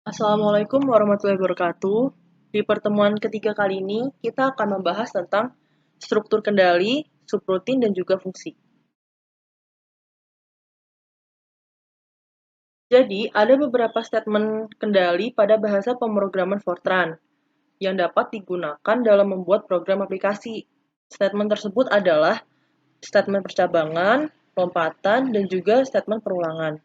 Assalamualaikum warahmatullahi wabarakatuh. Di pertemuan ketiga kali ini, kita akan membahas tentang struktur kendali, subrutin, dan juga fungsi. Jadi, ada beberapa statement kendali pada bahasa pemrograman Fortran yang dapat digunakan dalam membuat program aplikasi. Statement tersebut adalah statement percabangan, lompatan, dan juga statement perulangan.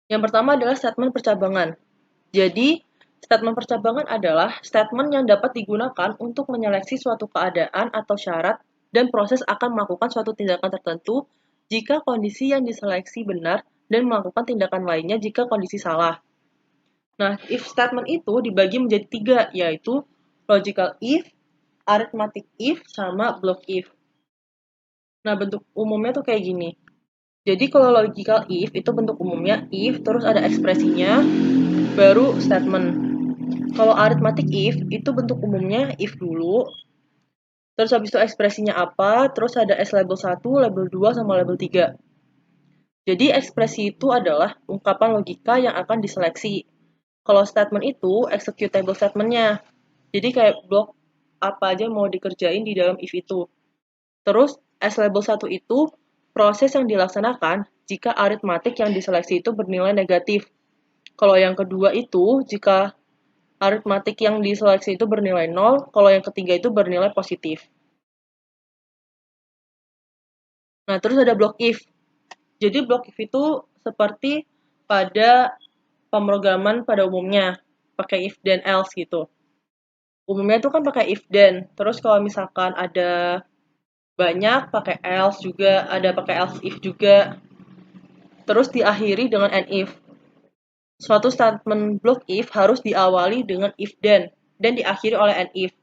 Yang pertama adalah statement percabangan. Jadi, statement percabangan adalah statement yang dapat digunakan untuk menyeleksi suatu keadaan atau syarat dan proses akan melakukan suatu tindakan tertentu jika kondisi yang diseleksi benar dan melakukan tindakan lainnya jika kondisi salah. Nah, if statement itu dibagi menjadi tiga, yaitu logical if, arithmetic if, sama block if. Nah, bentuk umumnya tuh kayak gini. Jadi kalau logical if itu bentuk umumnya if, terus ada ekspresinya, baru statement. Kalau arithmetic if, itu bentuk umumnya if dulu, terus habis itu ekspresinya apa, terus ada S label 1, label 2, sama label 3. Jadi ekspresi itu adalah ungkapan logika yang akan diseleksi. Kalau statement itu executable statementnya. Jadi kayak blok apa aja mau dikerjain di dalam if itu. Terus S label 1 itu proses yang dilaksanakan jika aritmatik yang diseleksi itu bernilai negatif. Kalau yang kedua itu jika aritmatik yang diseleksi itu bernilai 0, kalau yang ketiga itu bernilai positif. Nah, terus ada block if. Jadi block if itu seperti pada pemrograman pada umumnya, pakai if then else gitu. Umumnya itu kan pakai if then. Terus kalau misalkan ada banyak pakai else juga, ada pakai else if juga. Terus diakhiri dengan and if. Suatu statement block if harus diawali dengan if then dan diakhiri oleh and if.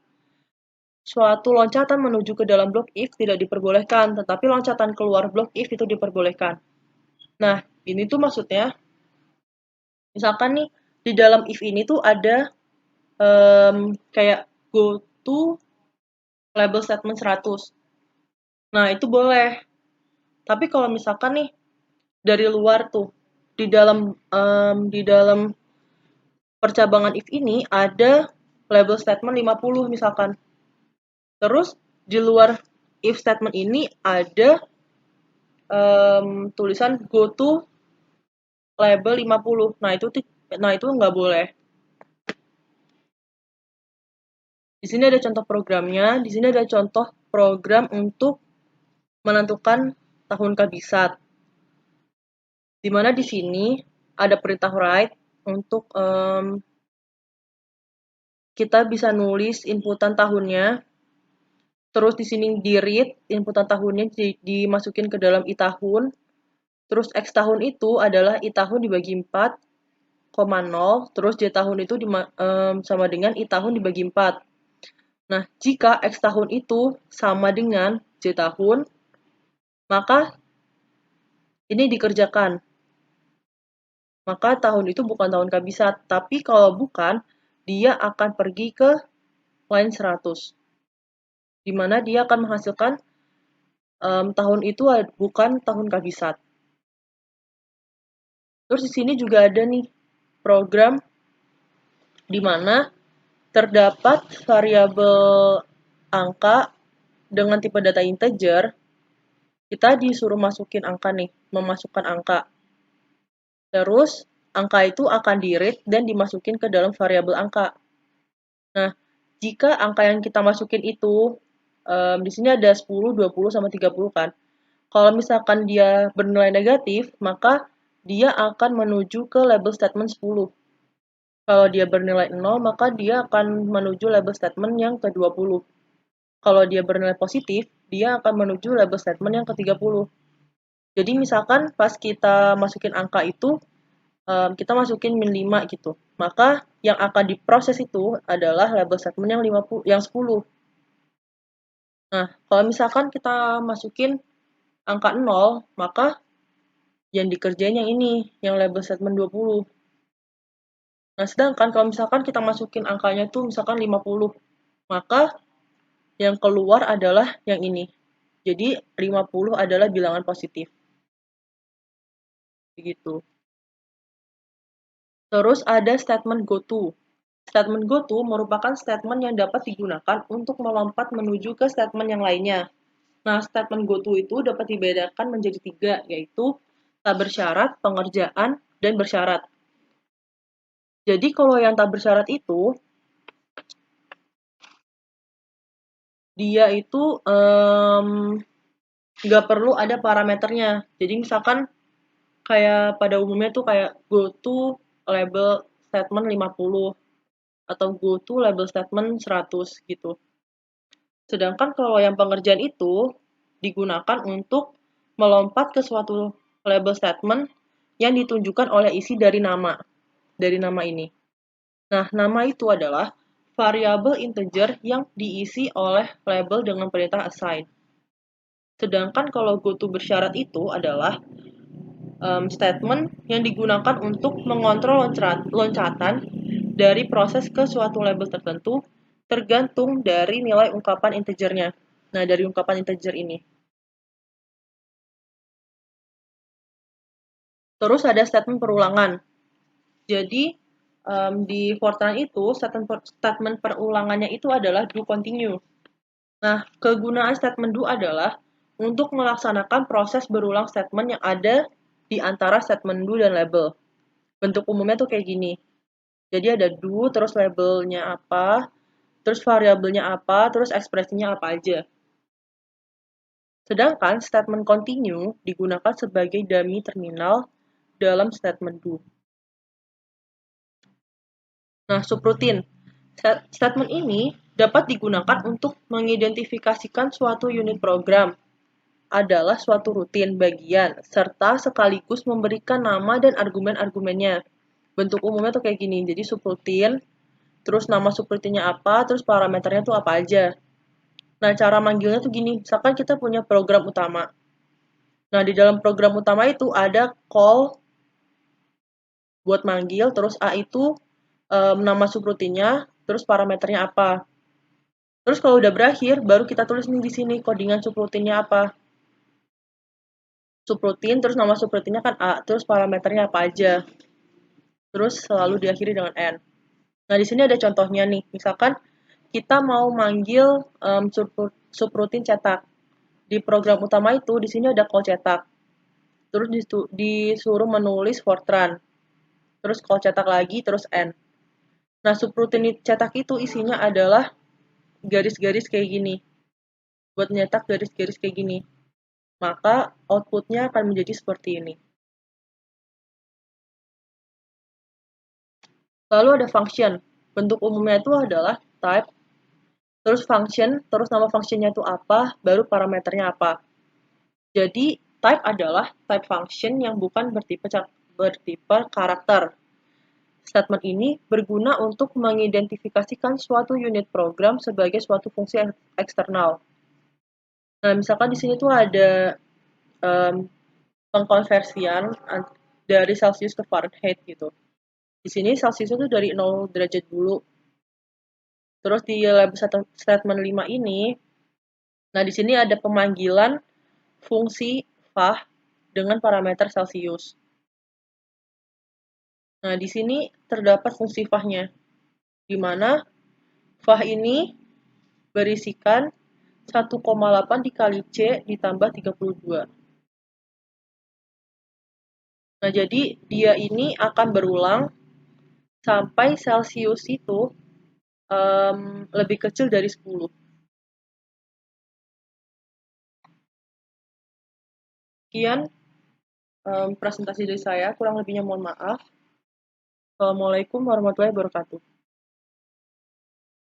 Suatu loncatan menuju ke dalam blok if tidak diperbolehkan, tetapi loncatan keluar blok if itu diperbolehkan. Nah, ini tuh maksudnya, misalkan nih, di dalam if ini tuh ada kayak go to label statement 100. Nah, itu boleh. Tapi kalau misalkan nih, dari luar tuh, di dalam percabangan if ini ada label statement 50 misalkan. Terus di luar if statement ini ada tulisan go to label 50. Nah itu nggak boleh. Di sini ada contoh programnya. Di sini ada contoh program untuk menentukan tahun kabisat. Di mana di sini ada perintah write untuk kita bisa nulis inputan tahunnya. Terus di sini di read inputan tahunnya dimasukin ke dalam i tahun. Terus X tahun itu adalah I tahun dibagi 4,0, terus J tahun itu sama dengan I tahun dibagi 4. Nah, jika X tahun itu sama dengan J tahun, maka ini dikerjakan. Maka tahun itu bukan tahun kabisat, tapi kalau bukan, dia akan pergi ke line 100. Di mana dia akan menghasilkan tahun itu bukan tahun kabisat. Terus di sini juga ada nih program di mana terdapat variabel angka dengan tipe data integer. Kita disuruh masukin angka nih, memasukkan angka. Terus angka itu akan di-read dan dimasukin ke dalam variabel angka. Nah, jika angka yang kita masukin itu di sini ada 10, 20, sama 30 kan. Kalau misalkan dia bernilai negatif, maka dia akan menuju ke label statement 10. Kalau dia bernilai 0, maka dia akan menuju label statement yang ke-20. Kalau dia bernilai positif, dia akan menuju label statement yang ke-30. Jadi misalkan pas kita masukin angka itu, kita masukin min 5 gitu. Maka yang akan diproses itu adalah label statement yang 50, yang 10. Nah, kalau misalkan kita masukin angka 0, maka yang dikerjain yang ini, yang label statement 20. Nah, sedangkan kalau misalkan kita masukin angkanya tuh misalkan 50, maka yang keluar adalah yang ini. Jadi 50 adalah bilangan positif. Begitu. Terus ada statement goto. Statement goto merupakan statement yang dapat digunakan untuk melompat menuju ke statement yang lainnya. Nah, statement goto itu dapat dibedakan menjadi 3, yaitu tak bersyarat, pengerjaan, dan bersyarat. Jadi kalau yang tak bersyarat itu, dia itu nggak perlu ada parameternya. Jadi misalkan kayak pada umumnya tuh kayak go to label statement 50 atau go to label statement 100 gitu. Sedangkan kalau yang pengerjaan itu digunakan untuk melompat ke suatu label statement yang ditunjukkan oleh isi dari nama ini. Nah, nama itu adalah variabel integer yang diisi oleh label dengan perintah assign. Sedangkan kalau goto bersyarat itu adalah statement yang digunakan untuk mengontrol loncatan dari proses ke suatu label tertentu tergantung dari nilai ungkapan integernya. Nah, dari ungkapan integer ini. Terus ada statement perulangan. Jadi, di Fortran itu, statement perulangannya itu adalah do continue. Nah, kegunaan statement do adalah untuk melaksanakan proses berulang statement yang ada di antara statement do dan label. Bentuk umumnya tuh kayak gini. Jadi ada do, terus labelnya apa, terus variabelnya apa, terus ekspresinya apa aja. Sedangkan statement continue digunakan sebagai dummy terminal dalam statement do. Nah, subroutine. Statement ini dapat digunakan untuk mengidentifikasikan suatu unit program adalah suatu rutin bagian, serta sekaligus memberikan nama dan argumen-argumennya. Bentuk umumnya tuh kayak gini, jadi subroutine, terus nama subroutinnya apa, terus parameternya tuh apa aja. Nah, cara manggilnya tuh gini, misalkan kita punya program utama. Nah, di dalam program utama itu ada call buat manggil, terus A itu nama subroutinnya, terus parameternya apa. Terus kalau udah berakhir, baru kita tulis nih di sini codingan subroutinnya apa. Subroutine, terus nama subroutinnya kan A, terus parameternya apa aja. Terus selalu diakhiri dengan N. Nah, di sini ada contohnya nih. Misalkan kita mau manggil subroutine cetak. Di program utama itu, di sini ada call cetak. Terus disuruh menulis Fortran. Terus call cetak lagi, terus N. Nah, subroutine cetak itu isinya adalah garis-garis kayak gini. Buat nyetak garis-garis kayak gini. Maka outputnya akan menjadi seperti ini. Lalu ada function. Bentuk umumnya itu adalah type, terus function, terus nama functionnya itu apa, baru parameternya apa. Jadi, type adalah type function yang bukan bertipe karakter. Statement ini berguna untuk mengidentifikasikan suatu unit program sebagai suatu fungsi eksternal. Nah, misalkan di sini tuh ada pengkonversian dari Celsius ke Fahrenheit gitu. Di sini Celsius itu dari 0 derajat dulu. Terus di label statement 5 ini, nah di sini ada pemanggilan fungsi fah dengan parameter Celsius. Nah, di sini terdapat fungsi fahnya, di mana fah ini berisikan 1,8 dikali C ditambah 32. Nah, jadi dia ini akan berulang sampai Celsius itu lebih kecil dari 10. Sekian presentasi dari saya, kurang lebihnya mohon maaf. Assalamualaikum warahmatullahi wabarakatuh.